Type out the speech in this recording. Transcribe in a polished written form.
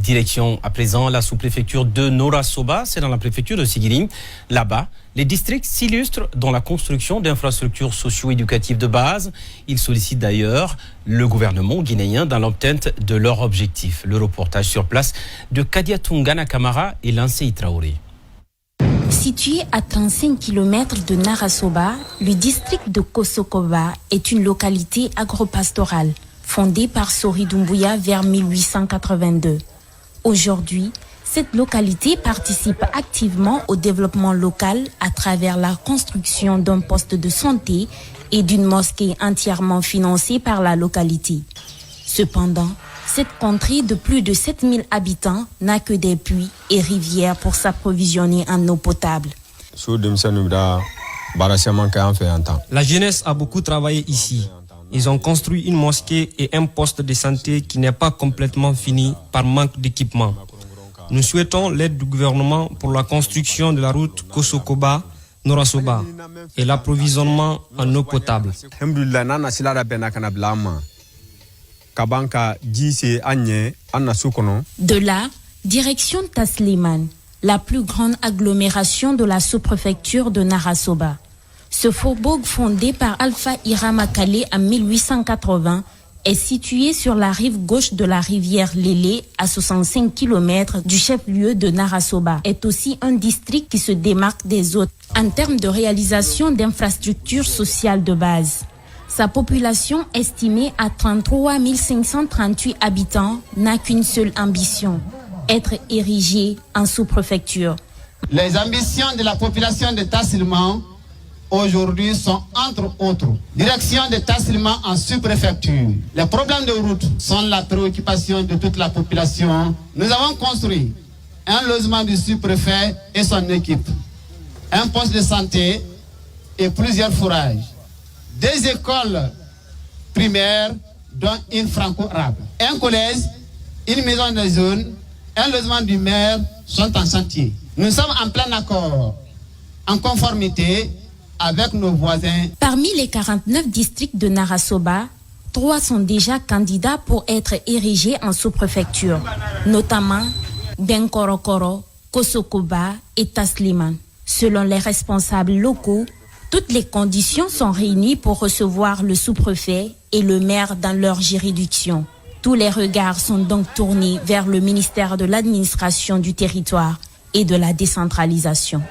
Direction à présent la sous-préfecture de Nora-Soba, c'est dans la préfecture de Sigiring. Là-bas, les districts s'illustrent dans la construction d'infrastructures socio-éducatives de base. Ils sollicitent d'ailleurs le gouvernement guinéen dans l'obtention de leurs objectifs. Le reportage sur place de Kadia Tungana Kamara et Lansei Traoré. Situé à 35 km de Nara-Soba, le district de Kosokoba est une localité agropastorale fondée par Sori Doumbouya vers 1882. Aujourd'hui, cette localité participe activement au développement local à travers la construction d'un poste de santé et d'une mosquée entièrement financée par la localité. Cependant, cette contrée de plus de 7000 habitants n'a que des puits et rivières pour s'approvisionner en eau potable. La jeunesse a beaucoup travaillé ici. Ils ont construit une mosquée et un poste de santé qui n'est pas complètement fini par manque d'équipement. Nous souhaitons l'aide du gouvernement pour la construction de la route Kosokoba-Nora-Soba et l'approvisionnement en eau potable. De là, direction Tasliman, la plus grande agglomération de la sous-préfecture de Nara-Soba. Ce faubourg fondé par Alpha Irama Kale en 1880 est situé sur la rive gauche de la rivière Lélé à 65 km du chef-lieu de Nara-Soba. Est aussi un district qui se démarque des autres en termes de réalisation d'infrastructures sociales de base. Sa population estimée à 33 538 habitants n'a qu'une seule ambition, être érigée en sous-préfecture. Les ambitions de la population de Tassilman aujourd'hui sont entre autres direction de Tassilman en sous-préfecture. Les problèmes de route sont la préoccupation de toute la population. Nous avons construit un logement du sous-préfet et son équipe, un poste de santé et plusieurs fourrages, 2 écoles primaires dont une franco-arabe, un collège, une maison de zone, un logement du maire sont en chantier. Nous sommes en plein accord, en conformité avec nos voisins. Parmi les 49 districts de Nara-Soba, 3 sont déjà candidats pour être érigés en sous-préfecture, notamment Benkorokoro, Kosokoba et Tasliman. Selon les responsables locaux, toutes les conditions sont réunies pour recevoir le sous-préfet et le maire dans leur juridiction. Tous les regards sont donc tournés vers le ministère de l'administration du territoire et de la décentralisation.